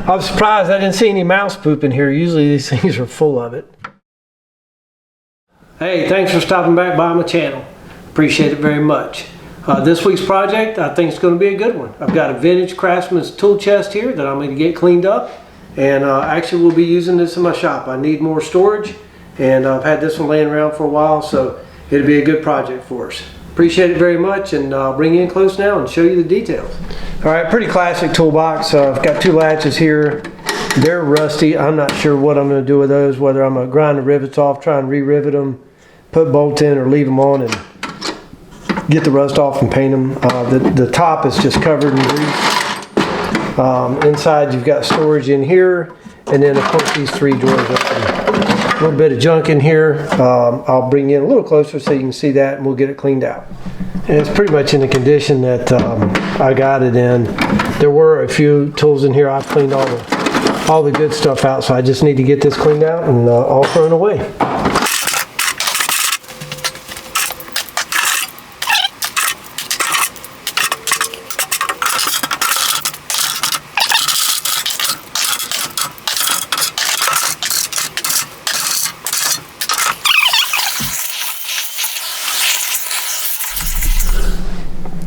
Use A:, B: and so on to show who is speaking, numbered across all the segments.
A: I'm surprised I didn't see any mouse poop in here. Usually these things are full of it. Hey, thanks for stopping back by my channel. Appreciate it very much. This week's project I think is going to be a good one. I've got a vintage Craftsman's tool chest here that I'm going to get cleaned up. And actually we'll be using this in my shop. I need more storage. And I've had this one laying around for a while, so it'll be a good project for us. Appreciate it very much, and I'll bring you in close now and show you the details. All right, pretty classic toolbox. I've got two latches here. They're rusty. I'm not sure what I'm going to do with those, whether I'm going to grind the rivets off, try and re-rivet them, put bolts in, or leave them on and get the rust off and paint them. The top is just covered in grease. Inside you've got storage in here, and then of course these three drawers open. A little bit of junk in here. I'll bring you in a little closer so you can see that, and we'll get it cleaned out. And it's pretty much in the condition that I got it in. There were a few tools in here. I've cleaned all the good stuff out, so I just need to get this cleaned out and all thrown away.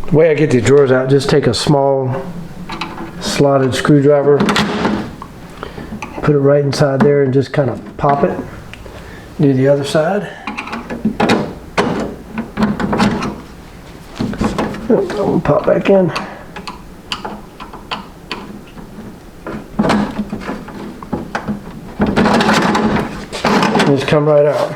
A: The way I get these drawers out, just take a small slotted screwdriver, put it right inside there and just kind of pop it. Do the other side. I'll pop back in. Just come right out.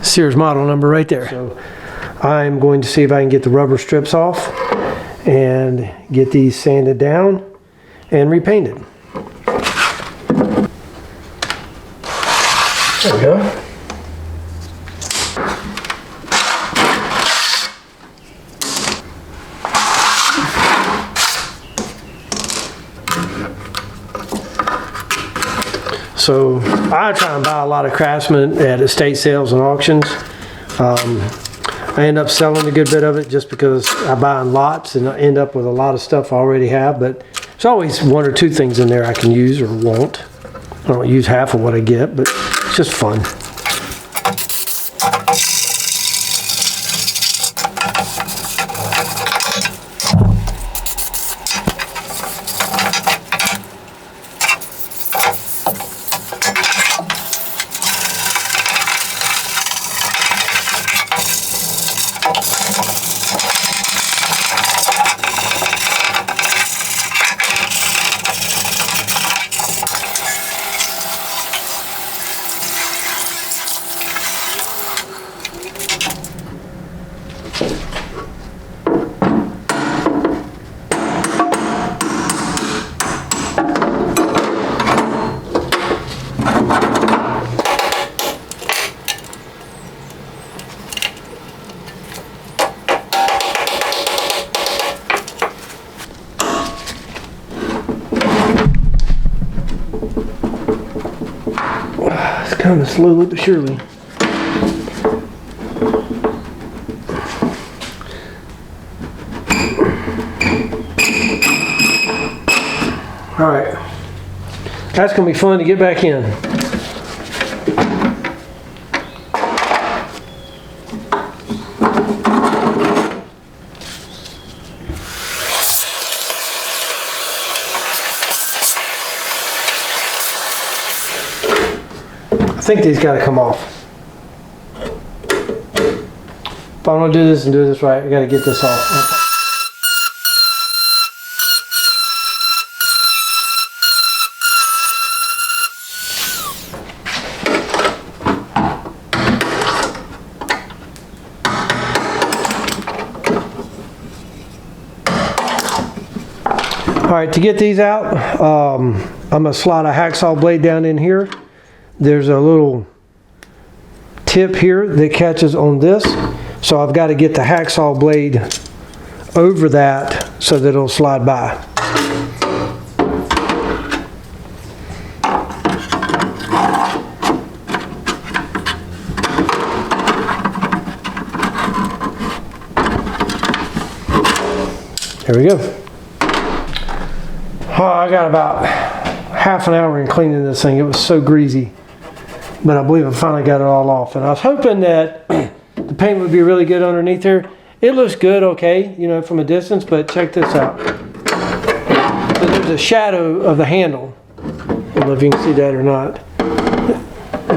A: Sears model number right there. So I'm going to see if I can get the rubber strips off and get these sanded down and repainted. There we go. So I try and buy a lot of Craftsman at estate sales and auctions. I end up selling a good bit of it just because I buy in lots and I end up with a lot of stuff I already have, but there's always one or two things in there I can use or won't. I don't use half of what I get, but it's just fun. It's kind of slowly but surely. All right, that's going to be fun to get back in. I think these got to come off. If I want to do this and do this right, I got to get this off. Okay. All right, to get these out, I'm going to slide a hacksaw blade down in here. There's a little tip here that catches on this, so I've got to get the hacksaw blade over that so that it'll slide by. Here we go. Oh, I got about half an hour in cleaning this thing. It was so greasy. But I believe I finally got it all off. And I was hoping that the paint would be really good underneath there. It looks good, okay, you know, from a distance, but check this out. So there's a shadow of the handle. I don't know if you can see that or not.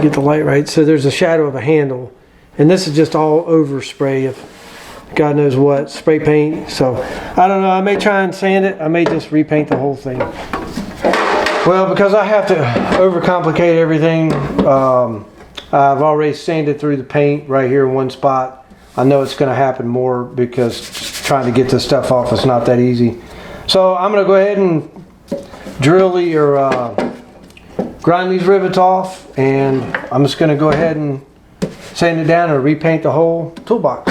A: Get the light right. So there's a shadow of a handle. And this is just all over spray of God knows what, spray paint. So I don't know, I may try and sand it. I may just repaint the whole thing. Well, because I have to overcomplicate everything, I've already sanded through the paint right here in one spot. I know it's going to happen more because trying to get this stuff off is not that easy. So I'm going to go ahead and drill or grind these rivets off, and I'm just going to go ahead and sand it down and repaint the whole toolbox.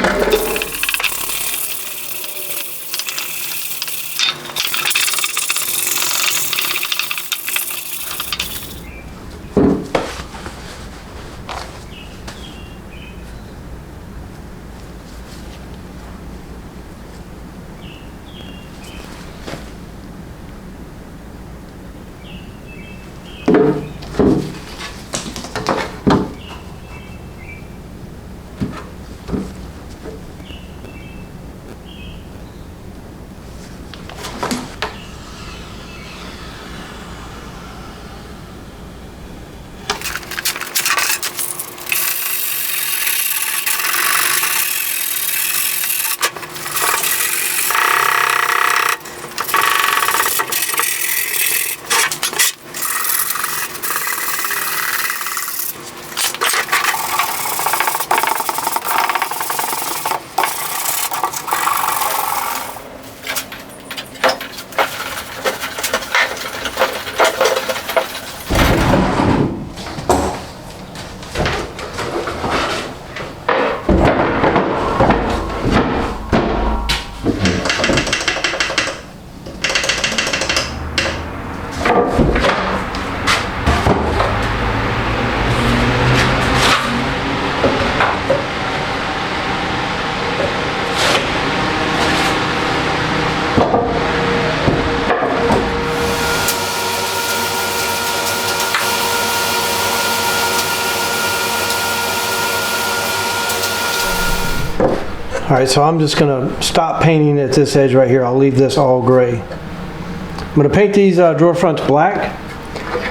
A: Alright, so I'm just going to stop painting at this edge right here. I'll leave this all gray. I'm going to paint these drawer fronts black.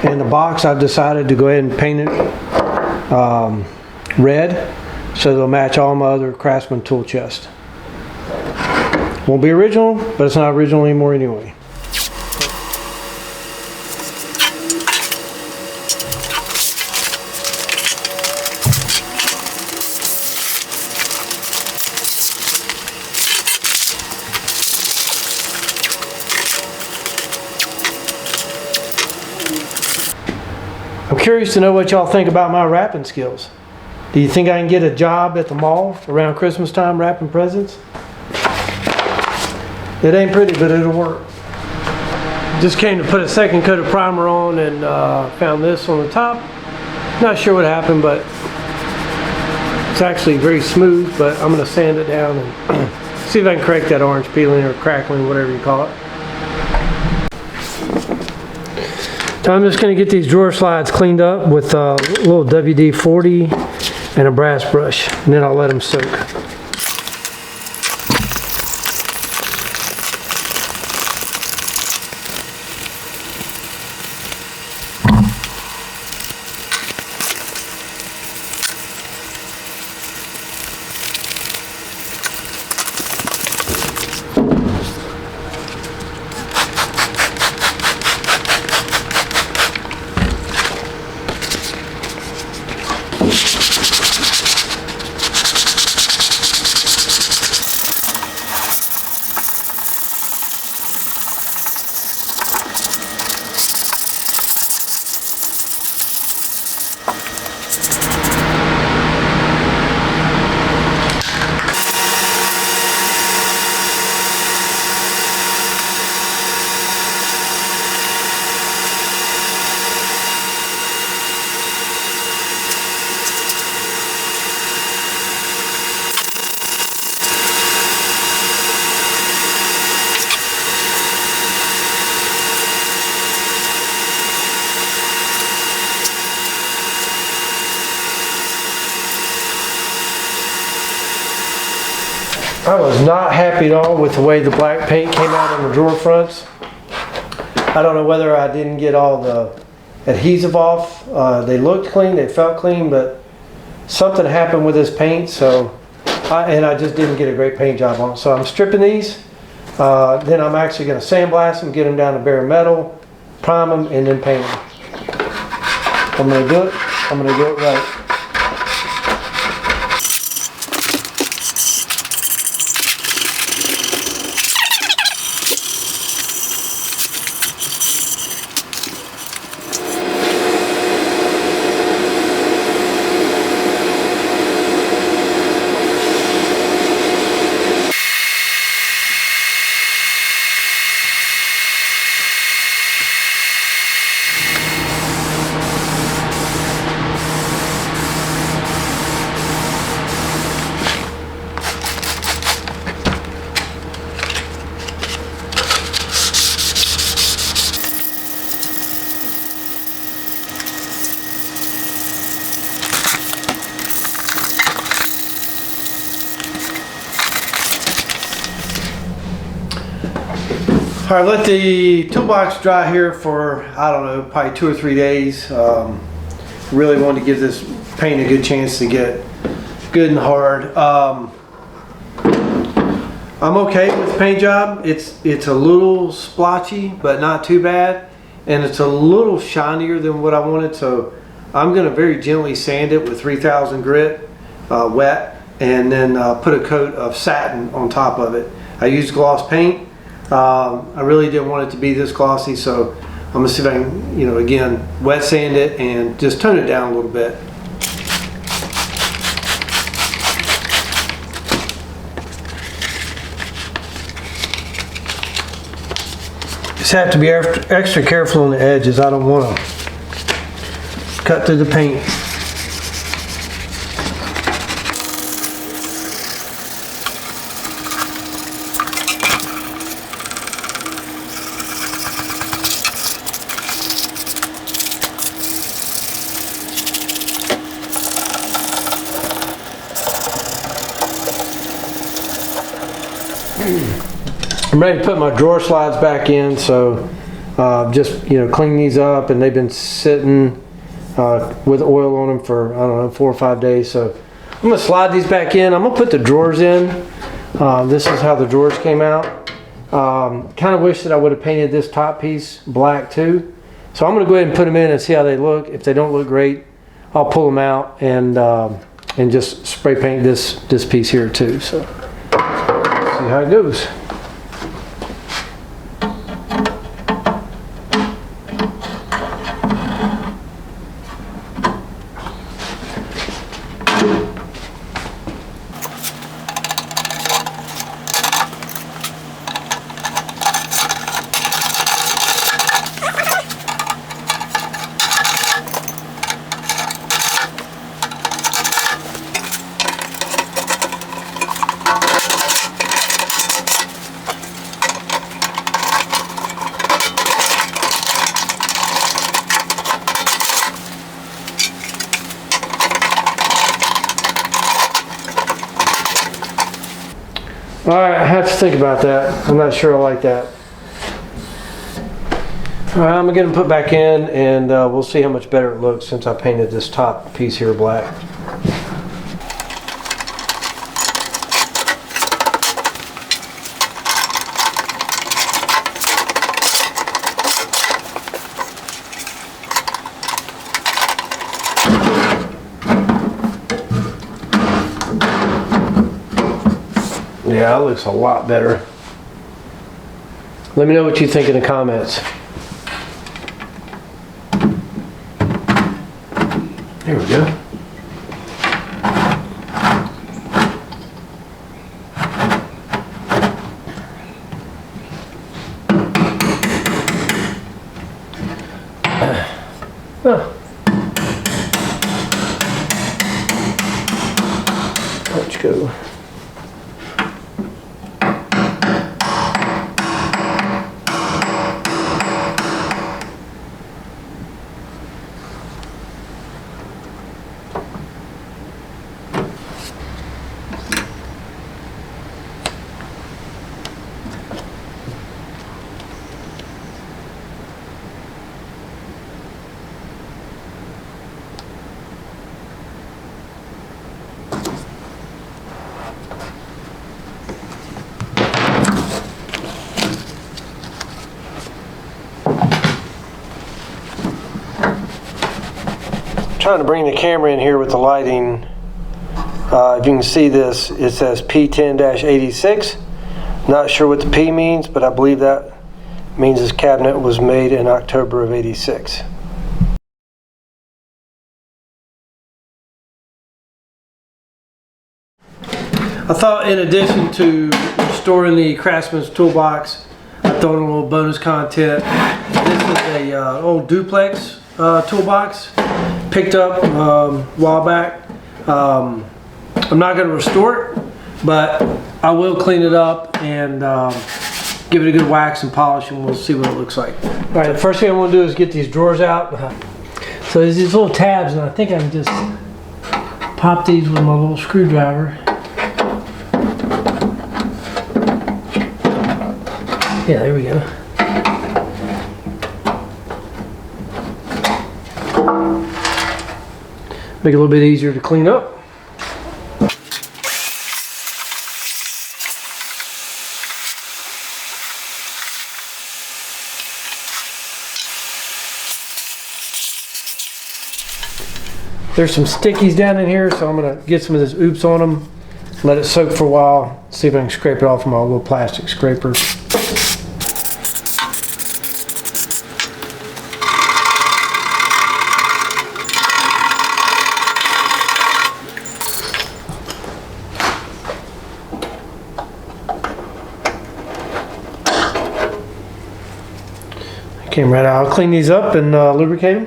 A: And the box, I've decided to go ahead and paint it red, so they'll match all my other Craftsman tool chest. Won't be original, but it's not original anymore anyway. I'm curious to know what y'all think about my wrapping skills. Do you think I can get a job at the mall around Christmas time wrapping presents? It ain't pretty, but it'll work. Just came to put a second coat of primer on and found this on the top. Not sure what happened, but it's actually very smooth, but I'm going to sand it down and see if I can correct that orange peeling or crackling, whatever you call it. So I'm just going to get these drawer slides cleaned up with a little WD-40 and a brass brush, and then I'll let them soak. I was not happy at all with the way the black paint came out on the drawer fronts. I don't know whether I didn't get all the adhesive off. They looked clean, they felt clean, but something happened with this paint, so I just didn't get a great paint job on it. So I'm stripping these. Then I'm actually going to sandblast them, get them down to bare metal, prime them, and then paint them. I'm going to do it. I'm going to do it right. All right, let the toolbox dry here for, I don't know, probably 2 or 3 days. Really wanted to give this paint a good chance to get good and hard. I'm okay with the paint job. It's a little splotchy, but not too bad. And it's a little shinier than what I wanted, so I'm gonna very gently sand it with 3000 grit, wet, and then put a coat of satin on top of it. I used gloss paint. I really didn't want it to be this glossy, so I'm gonna see if I can, again, wet sand it and just tone it down a little bit. Just have to be extra careful on the edges. I don't want to cut through the paint. I'm ready to put my drawer slides back in, so just clean these up, and they've been sitting with oil on them for, I don't know, 4 or 5 days. So I'm gonna slide these back in. I'm gonna put the drawers in. This is how the drawers came out. Kind of wish that I would have painted this top piece black too. So I'm gonna go ahead and put them in and see how they look. If they don't look great, I'll pull them out and just spray paint this piece here too. So see how it goes. All right, I have to think about that. I'm not sure I like that. All right, I'm gonna get them put back in, and we'll see how much better it looks since I painted this top piece here black. Yeah, it looks a lot better. Let me know what you think in the comments. There we go. Oh. Let's go. trying to bring the camera in here with the lighting. If you can see this, it says P10-86. Not sure what the P means, but I believe that means this cabinet was made in October of '86. I thought in addition to storing the Craftsman's toolbox, I thought a little bonus content. This is a old duplex toolbox picked up a while back. I'm not going to restore it, but I will clean it up and give it a good wax and polish, and we'll see what it looks like. All right, the first thing I want to do is get these drawers out. So there's these little tabs, and I think I can just pop these with my little screwdriver. Yeah, there we go. Make it a little bit easier to clean up. There's some stickies down in here, so I'm gonna get some of this oops on them, let it soak for a while, see if I can scrape it off with my little plastic scraper. Came right out. I'll clean these up and lubricate them.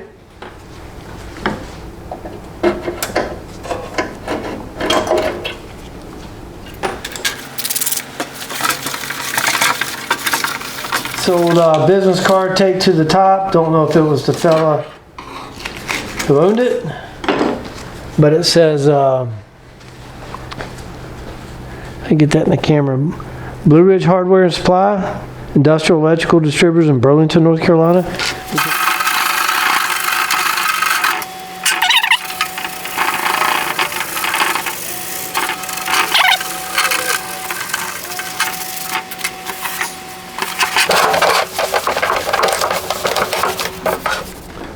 A: Sold business card taped to the top. Don't know if it was the fella who owned it, but it says, I get that in the camera, Blue Ridge Hardware and Supply, Industrial Electrical Distributors in Burlington, North Carolina.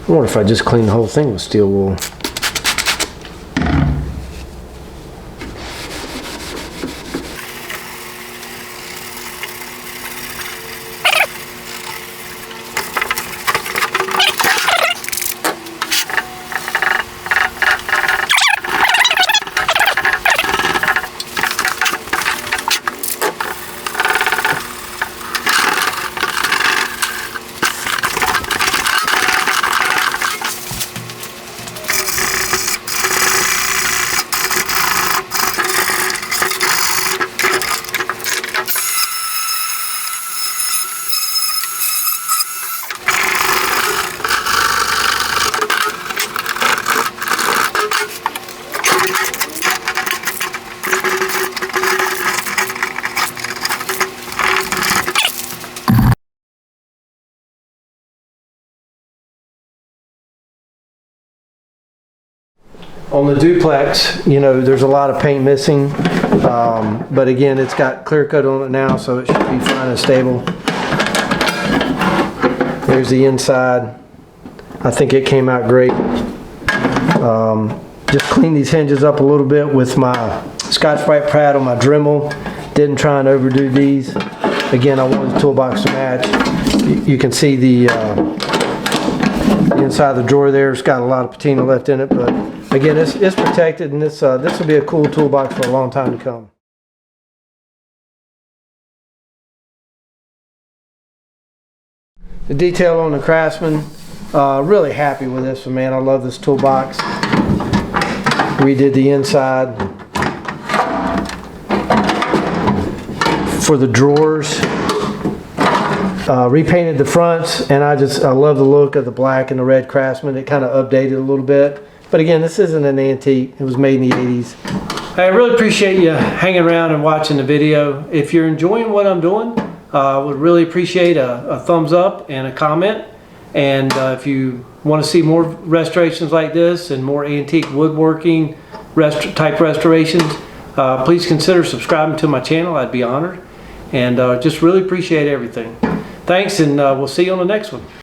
A: I wonder if I just clean the whole thing with steel wool. On the duplex, you know, there's a lot of paint missing, but again, it's got clear coat on it now, so it should be fine and stable. There's the inside. I think it came out great. Just clean these hinges up a little bit with my Scotch-Brite pad on my Dremel. Didn't try and overdo these. Again, I wanted the toolbox to match. You can see the inside of the drawer there. It's got a lot of patina left in it, but again, it's protected, and this will be a cool toolbox for a long time to come. The detail on the Craftsman, really happy with this one, man. I love this toolbox. Redid the inside for the drawers. Repainted the fronts, and I love the look of the black and the red Craftsman. It kind of updated a little bit. But again, this isn't an antique. It was made in the 80s. I really appreciate you hanging around and watching the video. If you're enjoying what I'm doing, I would really appreciate a thumbs up and a comment. And if you want to see more restorations like this and more antique woodworking type restorations, please consider subscribing to my channel. I'd be honored. And just really appreciate everything. Thanks, and we'll see you on the next one.